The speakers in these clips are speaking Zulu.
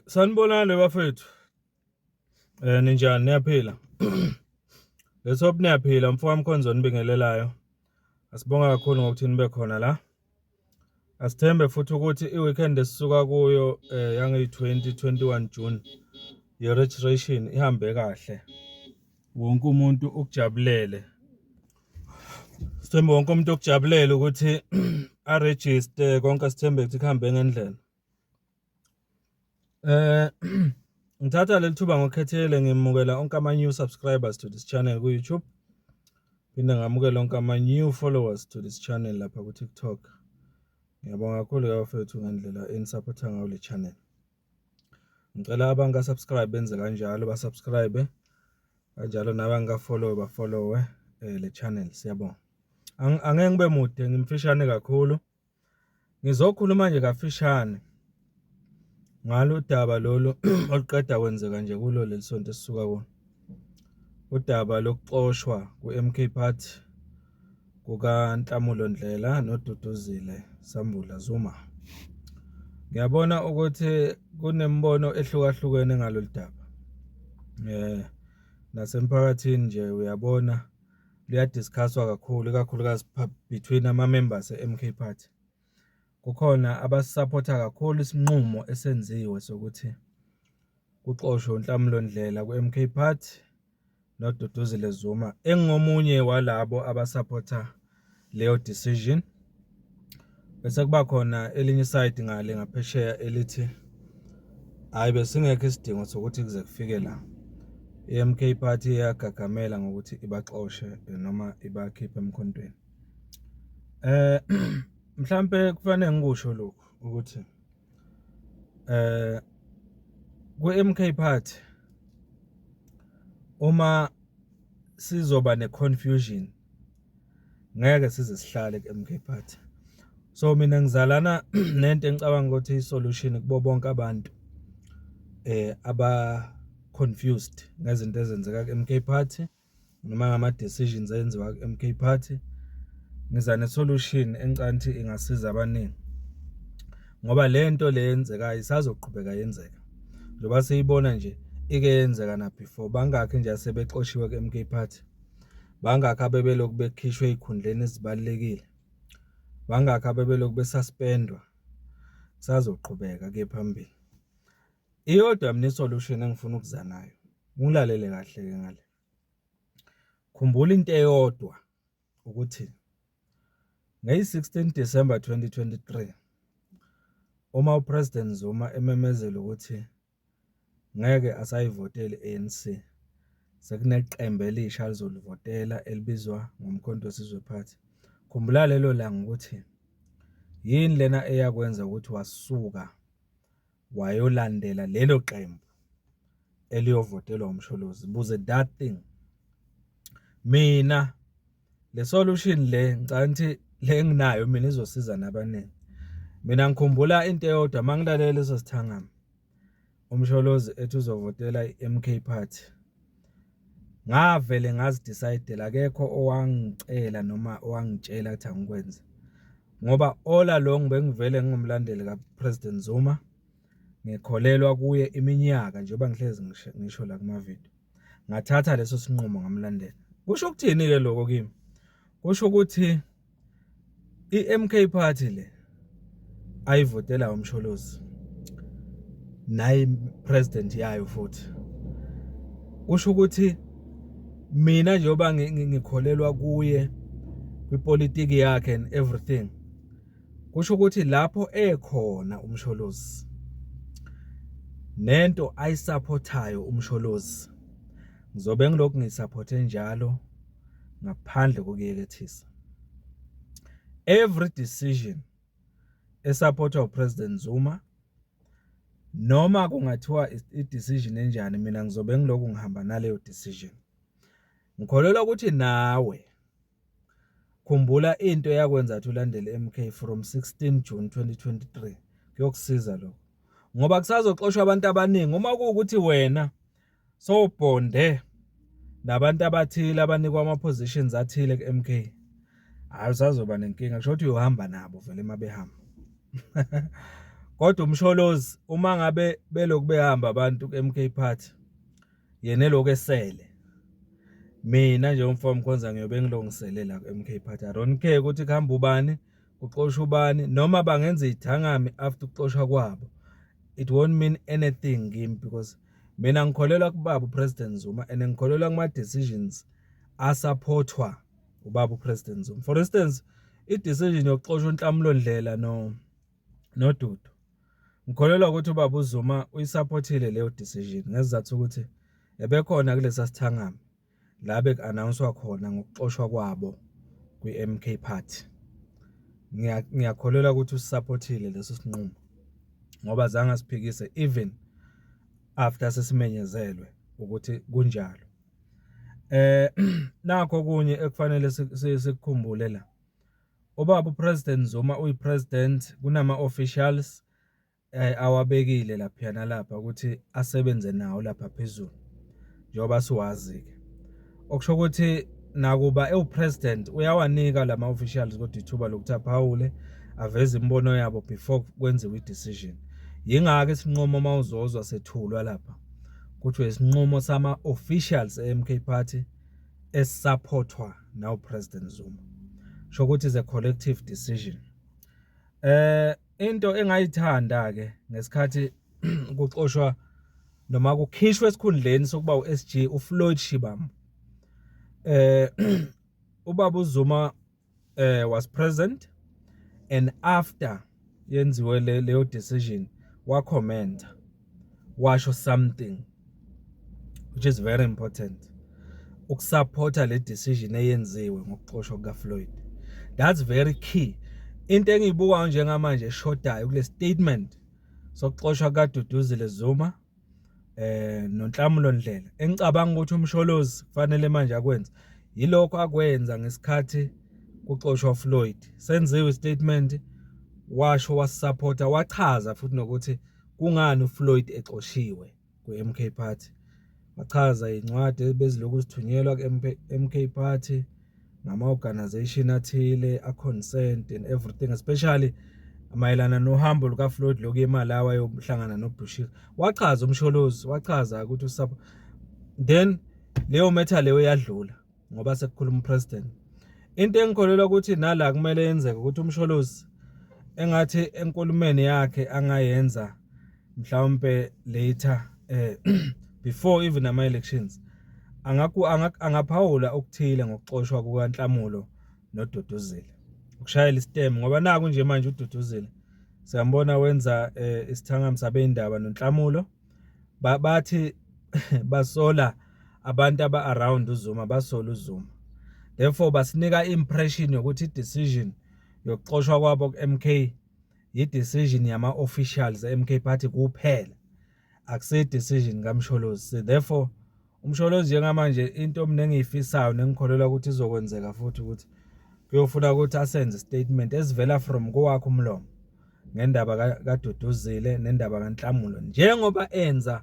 Sanibonani bafethu. Ninjani niyaphila? Let's hope niyaphila mfowami Mkhonzo nibingelelayo. Asibonga kakhulu ngokuthi nibe khona la. Asithembe futhi ukuthi iweekend esisuka kuyo yange-20 21 June ye-registration ihambe kahle. Wonke umuntu ukujabulele. Sithembe wonke umuntu ukujabulele ukuthi a-register konke sithembe ukuthi kuhambe ngendlela. Ngithatha leli thuba ngokukhethele ngimukela onke ama-new subscribers to this channel ku-YouTube. Phinde ngamukela onke ama-new followers to this channel lapha ku-TikTok. Ngiyabonga kakhulu bafethu ngendlela enisupporta ngayo le channel. Ngicela abanga-subscribe benze kanjalo ba-subscribe. Kanjalo nabanga-follow ba-follow le channel siyabonga. Angeke ngibe mude ngimfishane kakhulu. Ngizokhuluma nje kafishane ngalo daba lolu oluqeda kwenzeka nje kulo lelisonto esisuka kulo. Udaba lokuxoshwa ku-MK Party kukaNhlamulo Ndlela noDuduzile Sambula Zuma. Ngiyabona ukuthi kunembono ehlukahlukene ngalolu daba. Nasemphakathini nje uyabona liyadiscusswa kakhulu ikakhulukazi between ama-members e-MK Party. Kukhona abasupporta kakhulu isinqumo esenziwe sokuthi kuxoshwe uNhlamulo Ndlela ku-MK Party noDuduzile Zuma. Engomunye walabo abasupporta leyo decision. Bese kuba khona elinye side ngale ngaphesheya elithi hayi besingekho isidingo sokuthi kuze kufike la. I-MK Party yagagamela ngokuthi ibaxoshe noma ibakhiphe emkhontweni. Mhlambe kufanele ngikusho lokho ukuthi ku-MK Party uma sizoba ne-confusion ngeke size sihlale ku-MK Party. So mina ngizalana nento engicabanga ukuthi i-solution kubo bonke abantu aba confused ngezinto ezenzeka ku-MK Party noma ngama decisions enziwa ku-MK Party. Ngiza ne-solution engicanti ingasiza abaningi ngoba lento le yenzekayo isazoqhubeka yenzeka njengoba siyibona nje ike yenzeka na before. Bangakho nje asebexoshiwe ku-MK Party, bangakho abebelokhu bekhishwe ezikhundleni ezibalekile, bangakho abebelokhu besuspendwa. Sazoqhubeka ke phambili. Iyodwa mina i-solution engifuna ukuza nayo, ungilalele kahle ke ngale. Khumbula into eyodwa ukuthi ngeyi-16 December 2023 uma uPresident Zuma ememezela ukuthi ngeke asayivotele i-ANC, sekuneqembu elisha alizolivotela elibizwa ngomkhonto wesizwe party. Khumbula lelo langa ukuthi yini lena eyakwenza ukuthi wasuka wayolandela lelo qembu eliyovotelwa umsholozi. Buze that thing. Mina le solution le ngicanti le nginayo mina izosiza nabaningi. Mina ngikhumbula into eyodwa mangilalela leso sithangami umsholozi ethi uzovotela i-MK Party. Ngavele ngazidecide akekho owangicela noma owangitshela ukuthi angikwenze. Ngoba all along bengivele ngingumlandeli kaPresident Zuma. Ngikholelwa kuye iminyaka njengoba ngihlezi ngisho la kuma video. Ngathatha leso sinqumo ngamlandela. Kusho ukuthini ke lokho kimi? Kusho ukuthi i-MK Party le ayivotela umsholozi nayi president yayo futhi. Kusho ukuthi mina njengoba ngikholelwa kuye kwipolitiki yakhe and everything. Kusho ukuthi lapho ekhona umsholozi nento ayisupportayo umsholozi ngizobe ngilokhu ngiyisupporte njalo ngaphandle kokuyekethisa. Every decision esupportwa uPresident Zuma noma kungathiwa i-decision enjani, mina ngizobe ngilokhu ngihamba naleyo decision. Ngikholelwa ukuthi nawe khumbula into eyakwenza ukuthi ulandele MK from 16 June 2023 kuyokusiza lokho. Ngoba kusazoxoshwa abantu abaningi uma kuwukuthi wena sobonde nabantu abathile abanikwa ama-positions athile ku-MK. Hayi usazoba nenkinga kusho ukuthi uyohamba nabo vele uma behamba. Kodwa umsholozi uma ngabe beloku behamba abantu ku-MK Party yena eloku esele, mina nje umfowabo Mkhonza ngiyobe ngilungisele la ku-MK Party. I don't care ukuthi kuhamba ubani, kuxoshwa ubani, noma bangenza ithangami after ukuxoshwa kwabo. It won't mean anything kimi because mina ngikholelwa kubaba uPresident Zuma and ngikholelwa kuma decisions asupportwa ubaba uPresident Zuma. For instance, i-decision yokuxoshwa uNhlamulo Ndlela noDudu. Ngikholelwa ukuthi ubaba uZuma uyisupportile leyo decision ngesizathu ukuthi ebekhona kulesa sithangami la beku-announcewa khona ngokuxoshwa kwabo kwi-MK Party. Ngiyakholelwa ukuthi usupportile leso sinqumo ngoba zange siphikise even after sesimenyezelwe ukuthi kunjalo. Nakho kunye ekufanele sikukhumbule la. Ubaba uPresident Zuma uyipresident, kunama officials awabekile lapha nalapha ukuthi asebenze nawo lapha phezulu njengoba siwazi ke. Okusho ukuthi nakuba ewupresident uyawanika lama officials kodwa ithuba lokuthi aphawule aveze imbono yabo before kwenziwe i-decision. Yingakho isinqumo mawuzozwa sethulwa lapha kuthiwa isinqumo sama officials e-MK Party esupportwa now President Zuma. Sho ukuthi is a collective decision. Into engayithanda ke ngesikhathi kuxoshwa noma kukhishwe esikhundleni sokuba uSG uFloyd Shivambu. Ubaba uZuma was present and after yenziwe leyo decision wa comment washo something which is very important ukusupporta le decision eyenziwe ngokuxoshwa kukaFloyd. That's very key. Into engiyibuka njengamanje eshodayo kule statement sokuxoshwa kaDuduzile Zuma noNhlamulo Ndlela engicabanga ukuthi umsholozi kufanele manje akwenze yilokho akwenza ngesikhathi kuxoshwa uFloyd. Senziwe istatement washo wasupporta wachaza futhi nokuthi kungani uFloyd exoshiwe ku-MK Party. Wachaza incwadi bezilokhu sithunyelwa ku-MK Party ngama-organization athile a-consent and everything, especially mayelana nohambo lukaFloyd loku eMalawi ayohlangana noBushiri. Wachaza umsholozi, wachaza ukuthi then leyo matter leyo yadlula ngoba sekukhuluma uPresident. Into engikholelwa ukuthi nala kumele yenzeke ukuthi umsholozi engathi enkulumeni yakhe angayenza mhlawumbe later before even ama-elections angaphawula okuthile ngokuxoshwa kukaNhlamulo noDuduzile ukushayela istem ngoba naku nje manje uDuduzile siyambona wenza isithangami sabeyindaba noNhlamulo bathi basola abantu aba-around uZuma, basola uZuma. Therefore basinika impression yokuthi i-decision yokuxoshwa kwabo ku-MK yi-decision yama-officials e-MK Party kuphela, akusiyo i-decision kaMsholozi. Therefore umsholozi njengamanje into mina engiyifisayo nengikholelwa ukuthi izokwenzeka futhi ukuthi kuyofuna ukuthi asenze statement esivela from kowakhe umlomo ngendaba kaDuduzile nendaba kaNhlamulo njengoba enza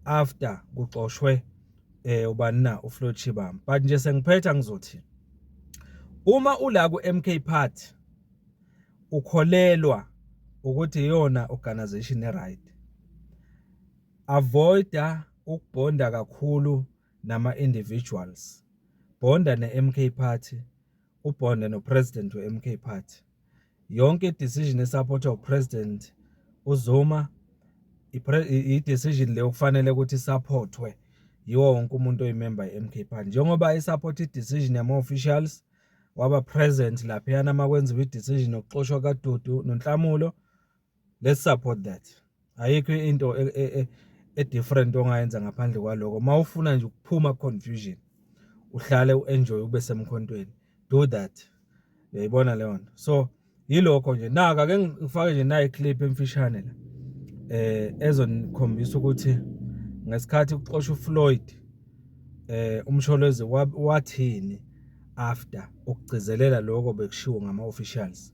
after kuxoshwe ubani na uFloyd Shivambu. But nje sengiphetha ngizothi uma ula ku-MK Party ukholelwa ukuthi iyona organization e-right, avoida ukubonda kakhulu nama-individuals, bonda ne-MK Party, ubonde nopresident we-MK Party. Yonke decision esupportwa uPresident uZuma i-decision leyo kufanele ukuthi isupportwe yiwo wonke umuntu oyimember ye-MK Party. Njengoba isupporta i-decision yama-officials waba present lapha yana makwenziwa i-decision yokuxoshwa kaDudu noNhlamulo, let's support that. Ayikho into different ongayenza ngaphandle kwaloko. Mawufuna nje ukuphuma confusion uhlale uenjoy ube semkhontweni, do that. Uyayibona leyo nto. So yilokho nje. Naka ake ngifake nje nayi clip emfishane la ezonikhombisa ukuthi ngesikhathi ukuxoshwa uFloyd umsholozi wathini after ukugcizelela lokho bekushiwo ngama-officials.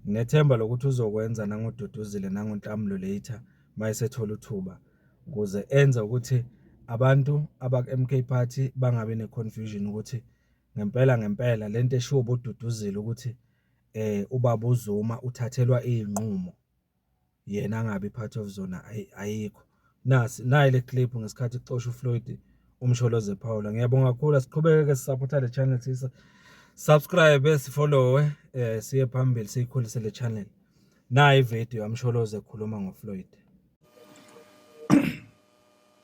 Nginethemba lokuthi uzokwenza nangoDuduzile nangoNhlamulo later mayisethola uthuba ukuze enze ukuthi abantu abaku-MK Party bangabe ne-confusion ukuthi ngempela lento eshiwo boDuduzile ukuthi ubaba uZuma uthathelwa iy'nqumo yena angabi part of zona ayikho. Nayi le clip ngesikhathi kuxoshwa uFloyd umsholoze Paula. Ngiyabonga kakhulu, siqhubeke sisupporta le channel, subscribe, sifollowe, siye phambili siyikhulise le channel. Nayi ivideo yamsholoze ekhuluma ngoFloyd.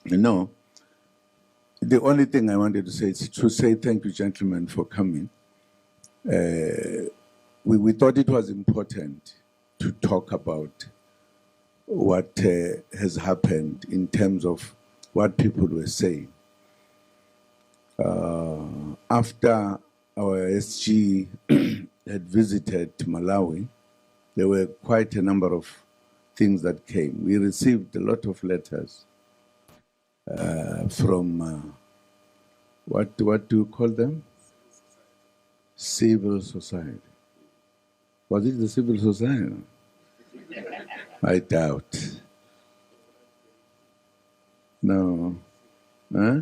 No, the only thing I wanted to say is to say thank you, gentlemen, for coming. We thought it was important to talk about what has happened in terms of what people were saying. After our SG had visited Malawi, there were quite a number of things that came. We received a lot of letters from, what do you call them? Civil society. Was it the civil society? I doubt. No. Huh?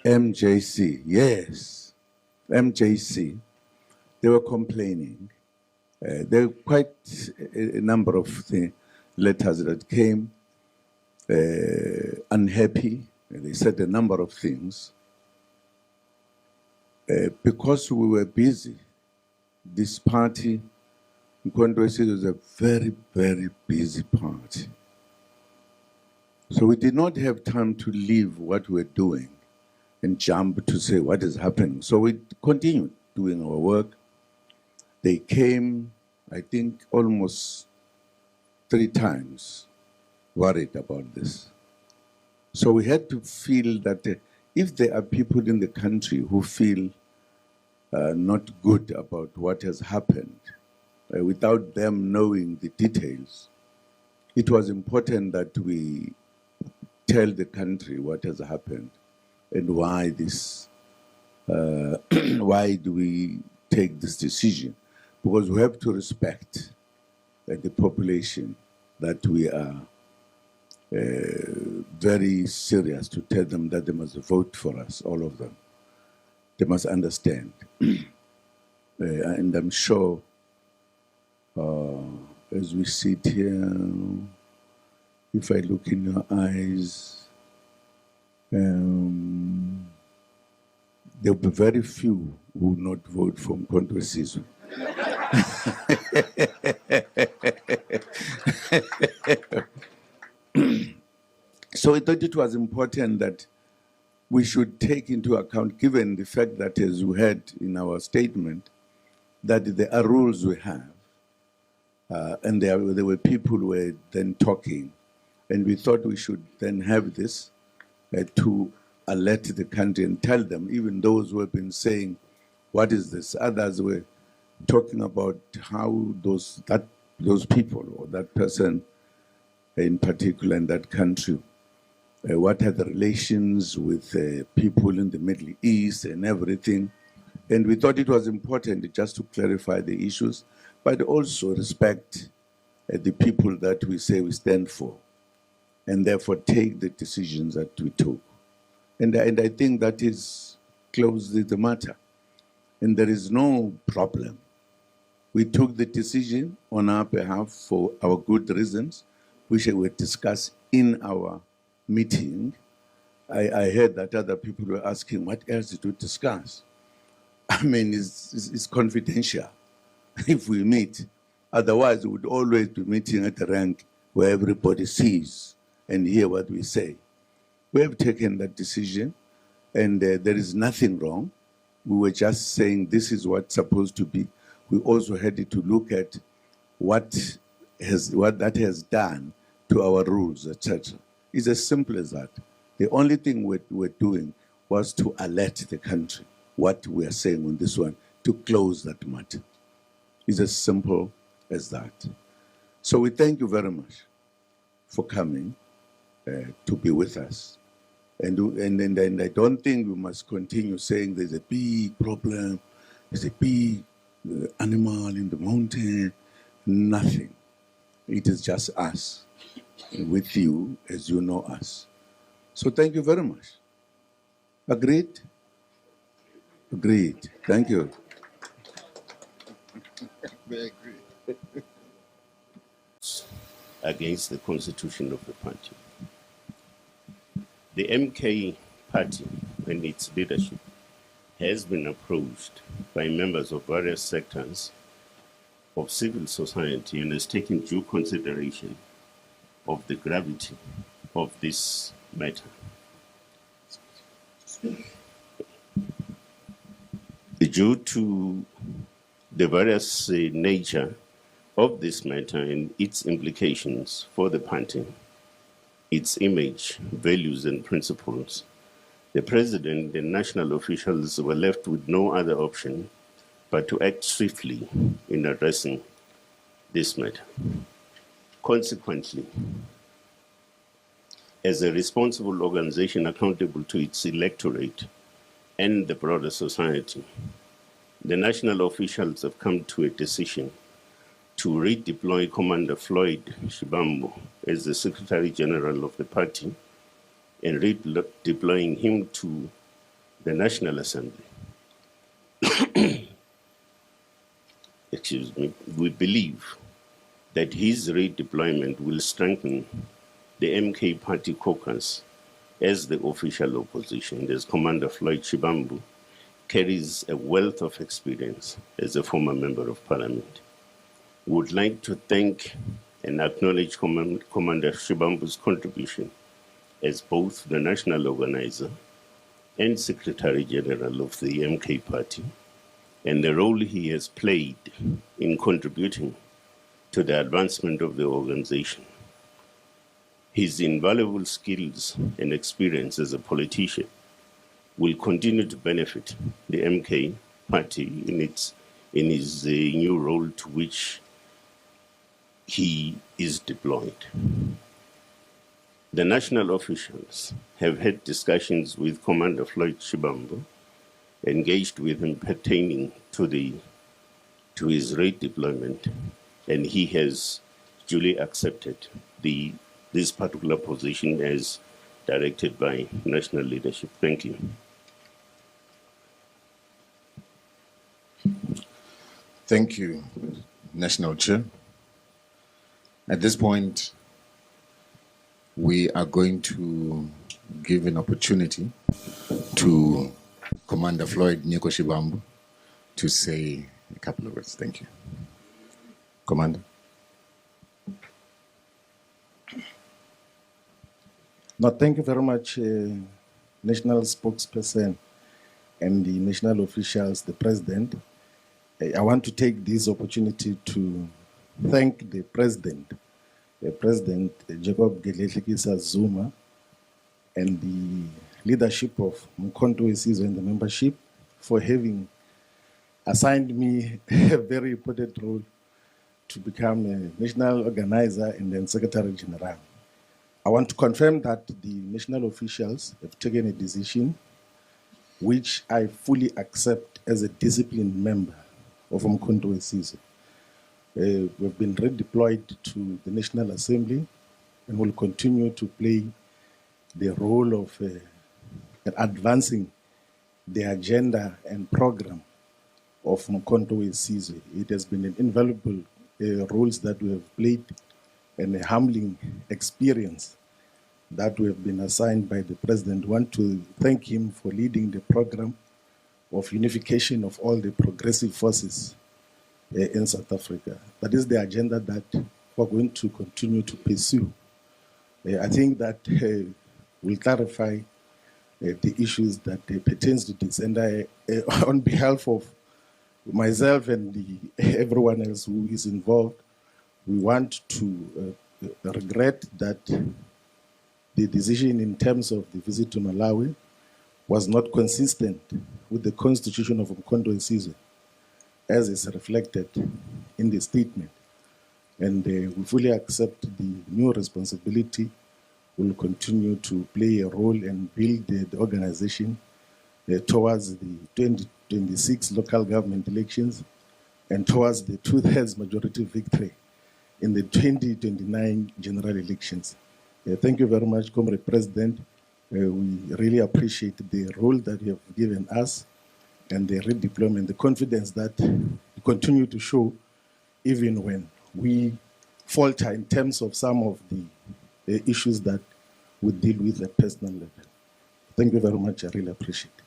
MJC, yes. MJC. They were complaining. There were quite a number of letters that came, unhappy. They said a number of things. Because we were busy, this party, Mkhonto was a very, very busy party. So we did not have time to leave what we were doing and jump to say what is happening. So we continued doing our work. They came, I think, almost 3 times worried about this. So we had to feel that if there are people in the country who feel not good about what has happened, without them knowing the details, it was important that we tell the country what has happened and why this, why do we take this decision? Because we have to respect the population, that we are very serious to tell them that they must vote for us, all of them. They must understand. And I'm sure as we sit here, if I look in your eyes, there'll be very few who will not vote for Mkhonto Sizwe. So I thought it was important that we should take into account, given the fact that, as we had in our statement, that there are rules we have, and there were people who were then talking, and we thought we should then have this to alert the country and tell them, even those who have been saying, what is this? Others were talking about how those people or that person in particular in that country, what are the relations with people in the Middle East and everything. And we thought it was important just to clarify the issues, but also respect the people that we say we stand for, and therefore take the decisions that we took. And I think that is closely the matter. And there is no problem. We took the decision on our behalf for our good reasons, which we discussed in our meeting. I heard that other people were asking, what else did we discuss? I mean, it's confidential if we meet. Otherwise, we would always be meeting at a rank where everybody sees and hear what we say. We have taken that decision, and there is nothing wrong. We were just saying this is what's supposed to be. We also had to look at what that has done to our rules, etc. It's as simple as that. The only thing we're doing was to alert the country what we are saying on this one, to close that matter. It's as simple as that. So we thank you very much for coming to be with us. And I don't think we must continue saying there's a big problem, there's a big animal in the mountain. Nothing. It is just us with you as you know us. So thank you very much. Agreed? Agreed. Thank you. We agree. against the constitution of the party. The MK party and its leadership has been approached by members of various sectors of civil society and has taken due consideration of the gravity of this matter. Due to the various nature of this matter and its implications for the party, its image, values, and principles, the president and national officials were left with no other option but to act swiftly in addressing this matter. Consequently, as a responsible organization accountable to its electorate and the broader society, the national officials have come to a decision to redeploy Commander Floyd Shivambu as the Secretary General of the party and redeploying him to the National Assembly. Excuse me. We believe that his redeployment will strengthen the MK party caucus as the official opposition, as Commander Floyd Shivambu carries a wealth of experience as a former member of parliament. We would like to thank and acknowledge Commander Shivambu's contribution as both the national organizer and Secretary General of the MK party, and the role he has played in contributing to the advancement of the organization. His invaluable skills and experience as a politician will continue to benefit the MK party in his new role to which he is deployed. The national officials have had discussions with Commander Floyd Shivambu, engaged with him pertaining to his redeployment, and he has duly accepted this particular position as directed by national leadership. Thank you. Thank you, National Chair. At this point, we are going to give an opportunity to Commander Floyd Nyeko Shivambu to say a couple of words. Thank you. Commander. No, thank you very much, National Spokesperson and the national officials, the President. I want to take this opportunity to thank the President Jacob Gedleyihlekisa Zuma, and the leadership of Umkhonto weSizwe and the membership for having assigned me a very important role to become a national organizer and then Secretary General. I want to confirm that the national officials have taken a decision which I fully accept as a disciplined member of Umkhonto weSizwe. We've been redeployed to the National Assembly and will continue to play the role of advancing the agenda and program of Umkhonto weSizwe. It has been an invaluable roles that we have played and a humbling experience that we have been assigned by the President. I want to thank him for leading the program of unification of all the progressive forces in South Africa. That is the agenda that we're going to continue to pursue. I think that will clarify the issues that pertains to this. And on behalf of myself and everyone else who is involved, we want to regret that the decision in terms of the visit to Malawi was not consistent with the constitution of Umkhonto weSizwe, as is reflected in the statement. And we fully accept the new responsibility. Will continue to play a role and build the organization towards the 2026 local government elections and towards the 2/3 majority victory in the 2029 general elections. Thank you very much, Comrade President. We really appreciate the role that you have given us and the redeployment, the confidence that you continue to show even when we falter in terms of some of the issues that we deal with at personal level. Thank you very much. I really appreciate it.